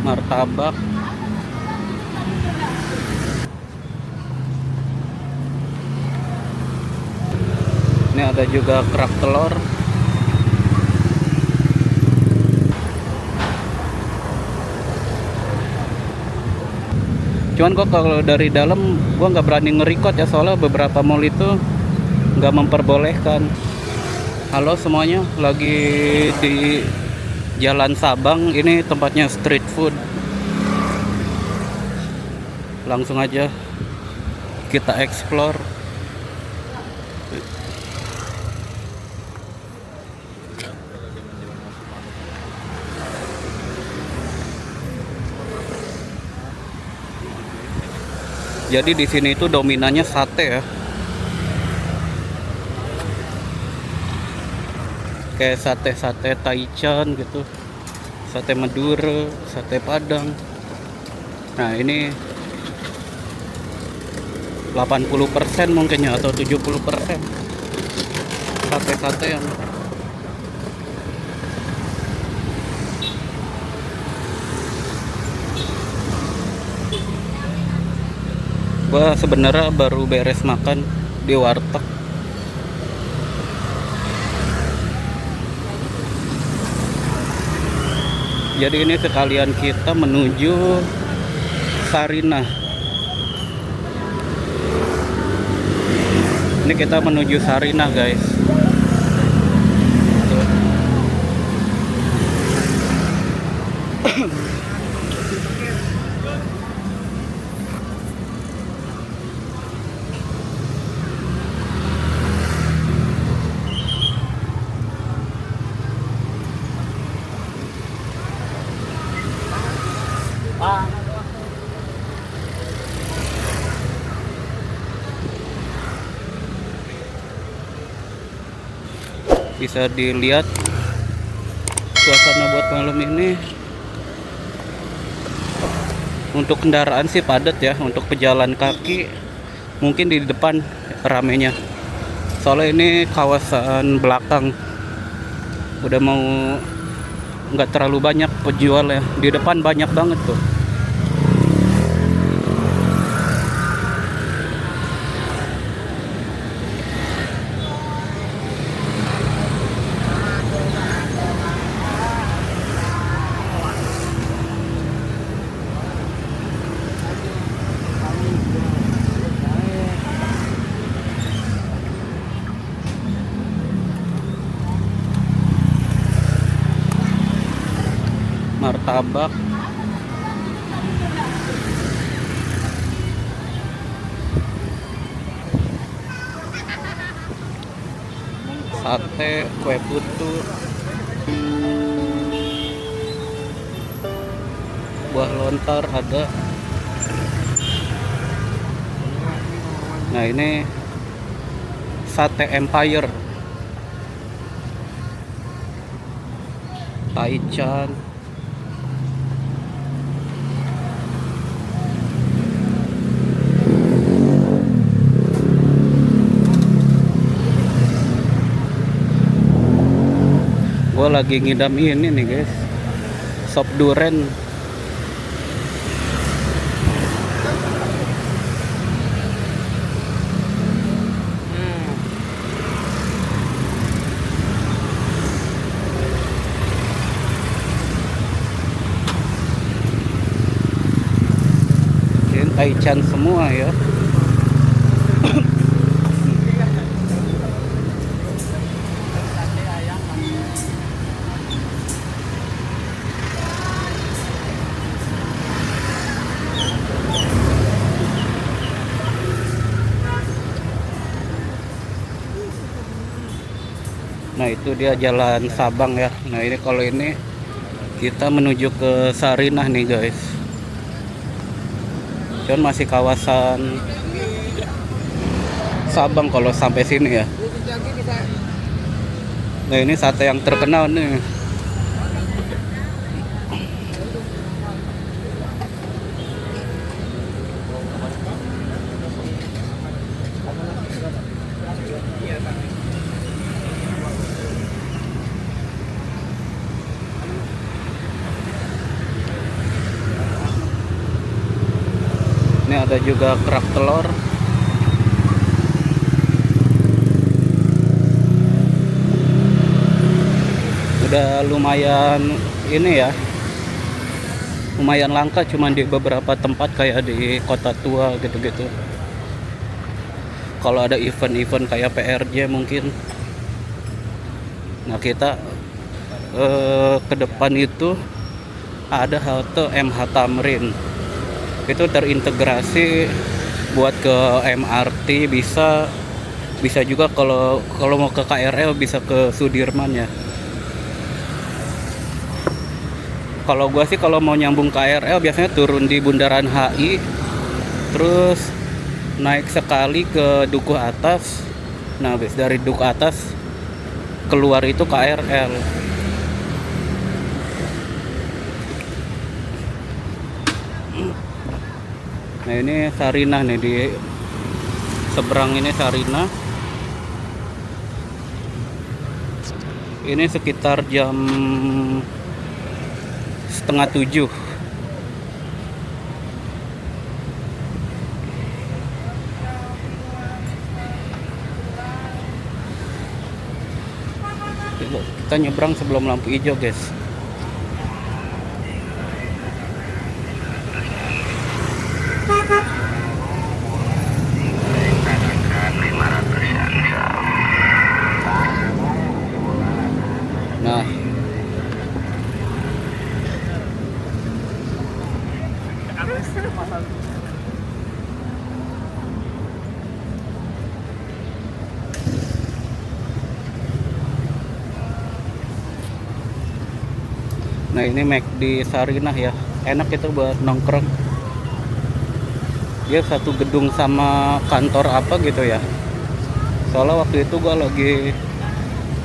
martabak. Ini ada juga kerak telur. Cuman kok kalau dari dalam gua nggak berani nge-record ya, soalnya beberapa mall itu nggak memperbolehkan. Halo semuanya, lagi di Jalan Sabang. Ini tempatnya street food. Langsung aja kita explore. Jadi di sini itu dominannya sate ya. Kayak sate-sate Taichan gitu. Sate Madura, sate Padang. Nah, ini 80% mungkin ya, atau 70% sate-sate yang gua sebenarnya baru beres makan di warteg. Jadi ini sekalian kita menuju Sarinah. Ini kita menuju Sarinah, guys. Tuh. Bisa dilihat suasana buat malam ini. Untuk kendaraan sih padat ya. Untuk pejalan kaki mungkin di depan ramenya, soalnya ini kawasan belakang. Udah mau nggak terlalu banyak penjual ya. Di depan banyak banget tuh. Martabak, sate, kue putu, buah lontar ada. Nah, ini sate Empire, Taichan. Gue lagi ngidam ini nih guys, sop duren. Ini Taichan semua ya. Nah, itu dia Jalan Sabang ya. Nah, ini kalau ini kita menuju ke Sarinah nih guys. Cuman masih kawasan Sabang kalau sampai sini ya. Nah, ini sate yang terkenal nih. Ini ada juga kerak telur. Udah lumayan ini ya, lumayan langka cuman di beberapa tempat kayak di Kota Tua gitu-gitu. Kalau ada event-event kayak PRJ mungkin. Nah kita ke depan itu ada halte MH Tamrin, itu terintegrasi buat ke MRT, bisa juga kalau mau ke KRL bisa ke Sudirman ya. Kalau gua sih kalau mau nyambung KRL biasanya turun di Bundaran HI, terus naik sekali ke Dukuh Atas. Nah habis dari Dukuh Atas keluar itu KRL. Nah ini Sarinah nih, di seberang ini Sarinah. Ini sekitar jam setengah 7. Kita nyebrang sebelum lampu hijau guys. Nah Nah ini McD Sarinah ya, enak itu buat nongkrong. Dia satu gedung sama kantor apa gitu ya. Soalnya waktu itu gua lagi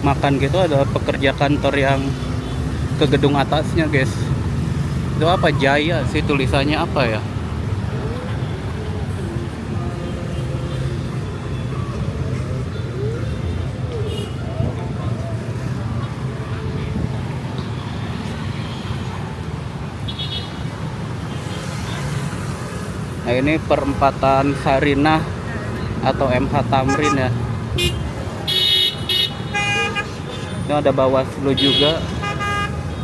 makan gitu, ada pekerja kantor yang ke gedung atasnya guys. Itu apa, Jaya sih tulisannya apa ya. Nah ini perempatan Sarinah atau MH Tamrin ya. Ini ada Bawaslu juga,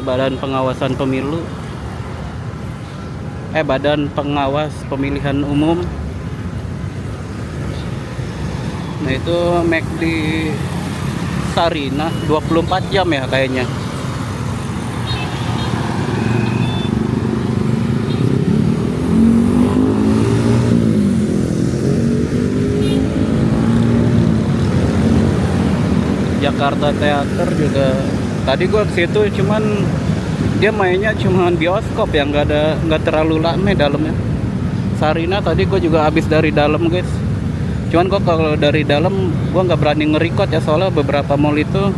Badan Pengawasan Pemilu, Badan Pengawas Pemilihan Umum. Nah itu McD Sarinah 24 jam ya kayaknya. Jakarta Theater juga. Tadi gua ke situ cuman dia mainnya cuman bioskop ya, nggak terlalu rame dalamnya. Sarinah tadi gua juga habis dari dalam guys. Cuman kok kalau dari dalam gua nggak berani nge-record ya, soalnya beberapa mall itu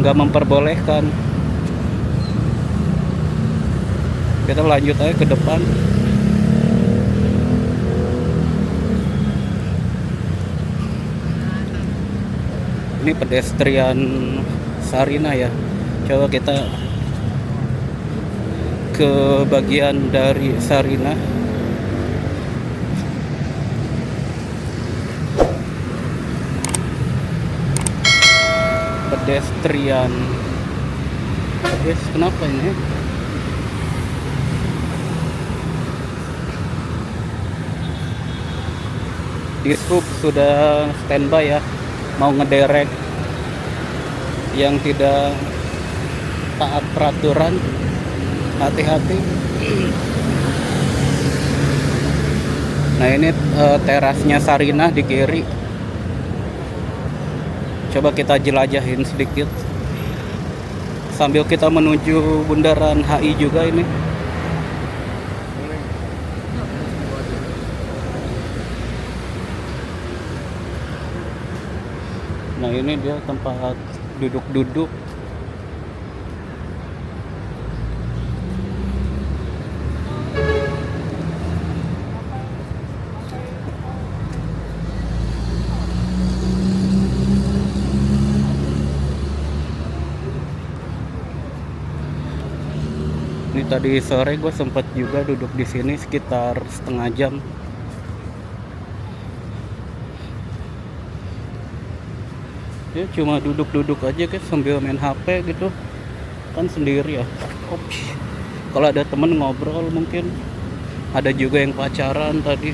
nggak memperbolehkan. Kita lanjut aja ke depan. Ini pedestrian Sarinah ya. Coba kita ke bagian dari Sarinah. Pedestrian. Guys, kenapa ini? Dishub sudah standby ya, mau ngederek yang tidak taat peraturan. Hati-hati. Nah ini terasnya Sarinah di kiri. Coba kita jelajahin sedikit sambil kita menuju Bundaran HI juga ini. Nah ini dia tempat duduk-duduk. Ini tadi sore gue sempat juga duduk di sini sekitar setengah jam. Dia cuma duduk-duduk aja guys sambil main HP gitu kan sendiri ya. Ops. Kalau ada temen ngobrol mungkin, ada juga yang pacaran tadi.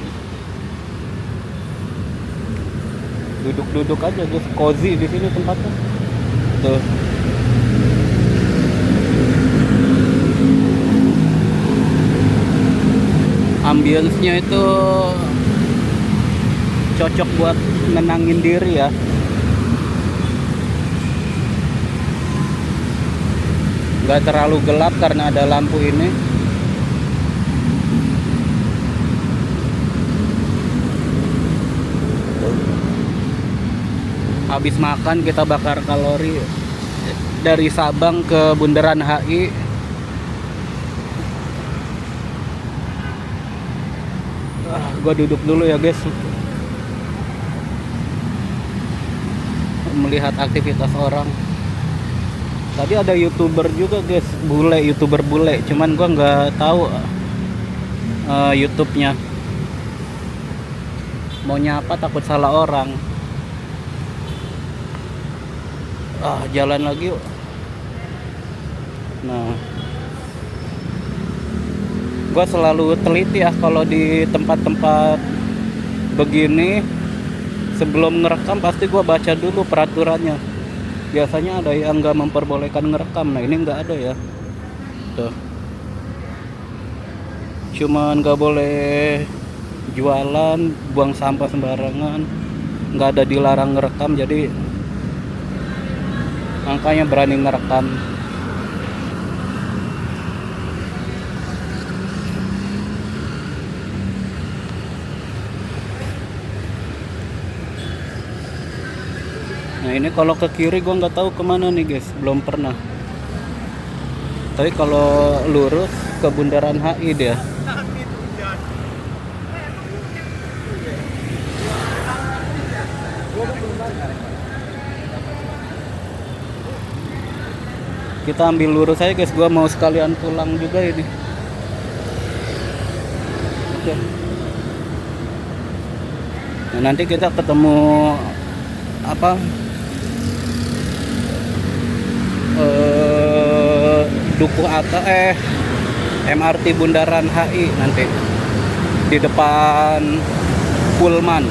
Duduk-duduk aja guys, cozy di sini tempatnya. Tuh. Ambience-nya itu cocok buat nenangin diri ya. Nggak terlalu gelap karena ada lampu ini. Habis makan kita bakar kalori dari Sabang ke Bundaran HI. Gua duduk dulu ya guys, melihat aktivitas orang. Tadi ada YouTuber juga guys, YouTuber bule, cuman gua nggak tahu YouTube-nya. Mau nyapa takut salah orang. Jalan lagi yuk. Nah, gua selalu teliti ya kalau di tempat-tempat begini. Sebelum ngerekam pasti gua baca dulu peraturannya. Biasanya ada yang nggak memperbolehkan ngerekam. Nah ini nggak ada ya. Tuh. Cuman nggak boleh jualan, buang sampah sembarangan. Nggak ada dilarang ngerekam, jadi makanya berani ngerekam. Nah ini kalau ke kiri gua nggak tahu kemana nih guys, belum pernah. Tapi kalau lurus ke Bundaran HI dia. Kita ambil lurus aja guys, gua mau sekalian pulang juga ini. Oke. Nah, nanti kita ketemu Dukuh Atas MRT Bundaran HI nanti di depan Pullman.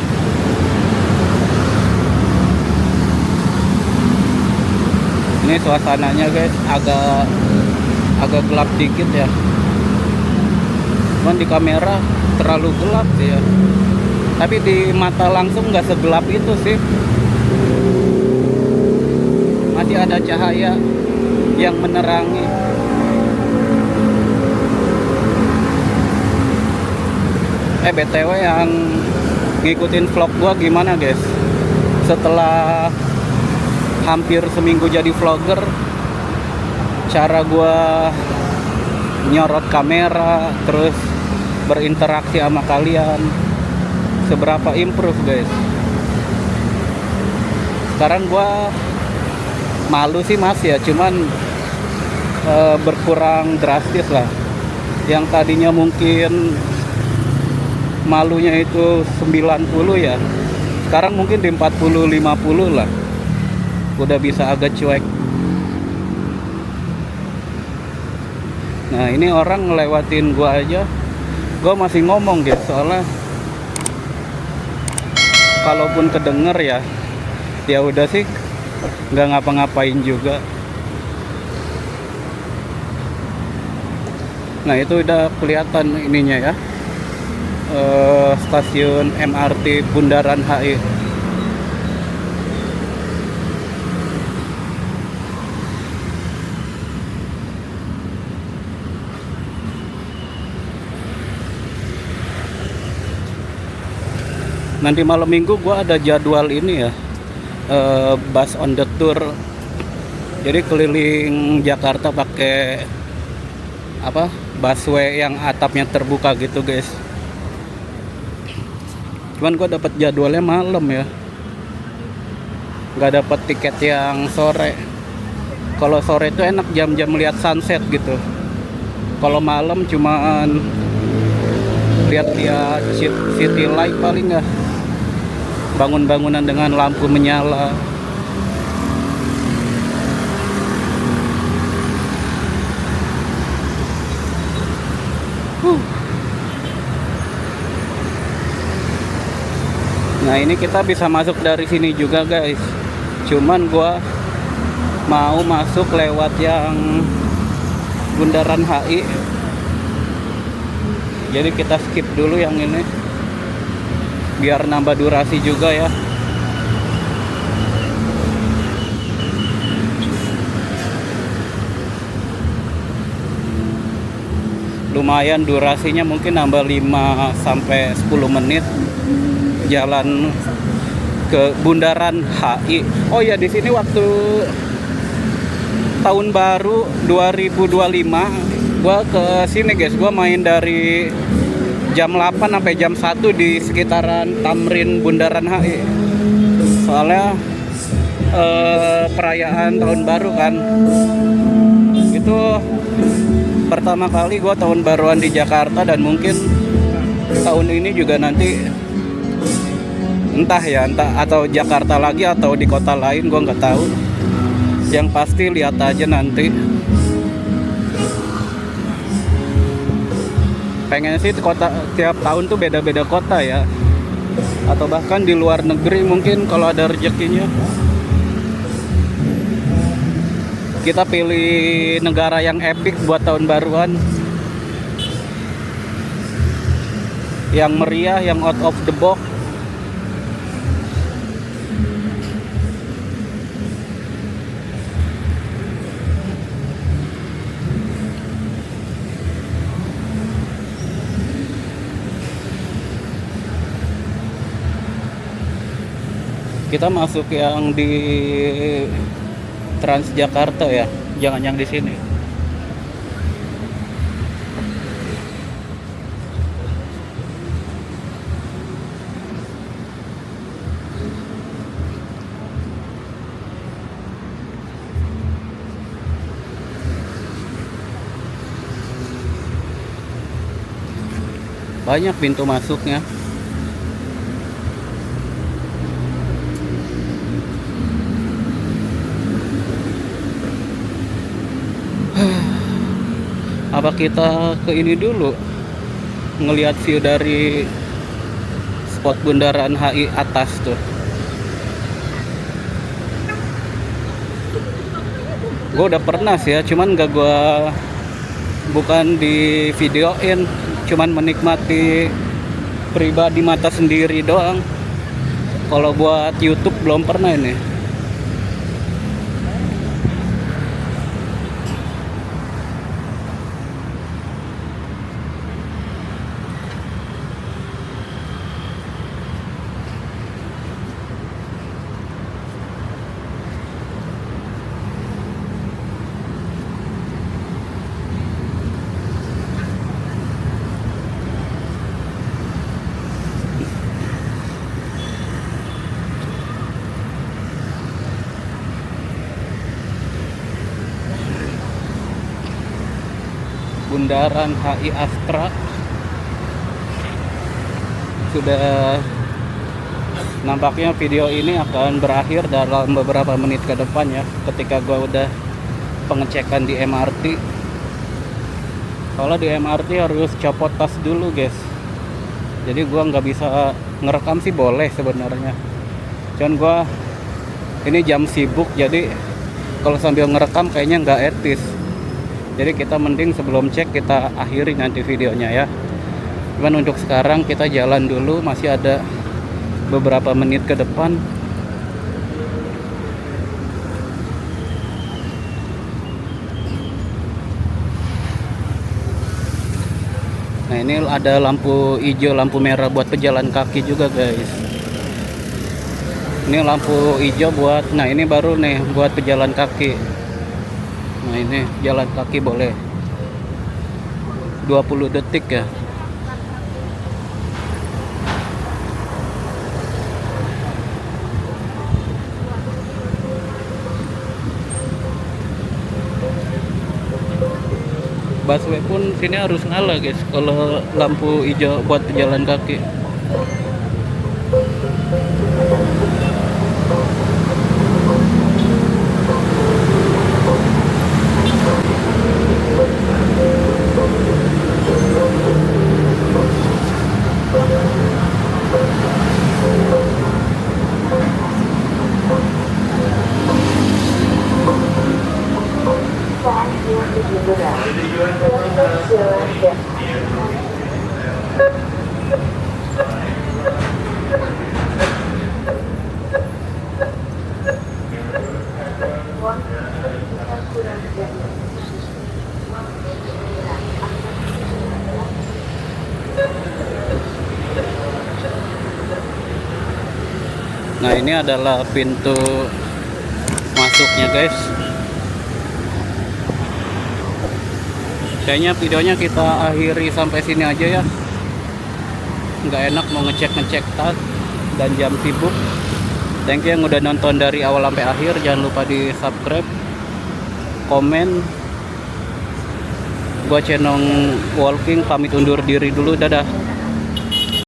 Ini suasananya guys agak gelap dikit ya. Cuman di kamera terlalu gelap sih ya. Tapi di mata langsung nggak segelap itu sih. Masih ada cahaya yang menerangi. BTW yang ngikutin vlog gua gimana guys? Setelah hampir seminggu jadi vlogger, cara gua nyorot kamera terus berinteraksi sama kalian seberapa improve guys? Sekarang gua malu sih mas ya, cuman berkurang drastis lah. Yang tadinya mungkin malunya itu 90 ya, sekarang mungkin di 40-50 lah. Udah bisa agak cuek. Nah ini orang ngelewatin gua aja, gua masih ngomong guys, soalnya kalaupun kedenger ya udah sih, nggak ngapa-ngapain juga. Nah itu udah kelihatan ininya ya, stasiun MRT Bundaran HI. Nanti malam minggu gua ada jadwal ini ya, bus on the tour. Jadi keliling Jakarta pakai busway yang atapnya terbuka gitu guys. Cuman gua dapat jadwalnya malam ya, nggak dapat tiket yang sore. Kalau sore itu enak jam-jam lihat sunset gitu. Kalau malam cuman lihat-lihat city light paling nggak, bangun-bangunan dengan lampu menyala. Huh. Nah ini kita bisa masuk dari sini juga guys. Cuman gua mau masuk lewat yang Bundaran HI. Jadi kita skip dulu yang ini, biar nambah durasi juga ya. Lumayan durasinya, mungkin nambah 5 sampai 10 menit jalan ke Bundaran HI. Oh ya, di sini waktu tahun baru 2025 gua ke sini guys. Gua main dari jam 8 sampai jam 1 di sekitaran Tamrin Bundaran HI. Soalnya perayaan tahun baru kan. Itu pertama kali gue tahun baruan di Jakarta, dan mungkin tahun ini juga nanti entah atau Jakarta lagi atau di kota lain, gue nggak tahu. Yang pasti lihat aja nanti. Pengen sih tiap tahun tuh beda-beda kota ya, atau bahkan di luar negeri mungkin kalau ada rezekinya. Kita pilih negara yang epic buat tahun baruan, yang meriah, yang out of the box. Kita masuk yang di Transjakarta ya, jangan yang di sini. Banyak pintu masuknya. Apa kita ke ini dulu, ngelihat view dari spot Bundaran HI atas tuh. Gue udah pernah sih ya, cuman bukan di videoin, cuman menikmati pribadi mata sendiri doang. Kalau buat YouTube belum pernah ini. Bundaran HI Astra sudah, nampaknya video ini akan berakhir dalam beberapa menit ke depan ya, ketika gua udah pengecekan di MRT. Kalau di MRT harus copot tas dulu guys, jadi gua nggak bisa ngerekam sih, boleh sebenarnya, cuman gua ini jam sibuk, jadi kalau sambil ngerekam kayaknya nggak etis. Jadi kita mending sebelum cek kita akhiri nanti videonya ya. Cuman untuk sekarang kita jalan dulu, masih ada beberapa menit ke depan. Nah ini ada lampu hijau, lampu merah buat pejalan kaki juga guys. Ini lampu hijau buat, nah ini baru nih buat pejalan kaki. Nah ini jalan kaki boleh 20 detik ya. Busway pun sini harus ngalah guys kalau lampu hijau buat pejalan kaki. Nah, ini adalah pintu masuknya, guys. Kayaknya videonya kita akhiri sampai sini aja ya. Nggak enak mau ngecek tas dan jam sibuk. Thank you yang udah nonton dari awal sampai akhir. Jangan lupa di subscribe, komen. Gua Cenong Walking pamit undur diri dulu. Dadah.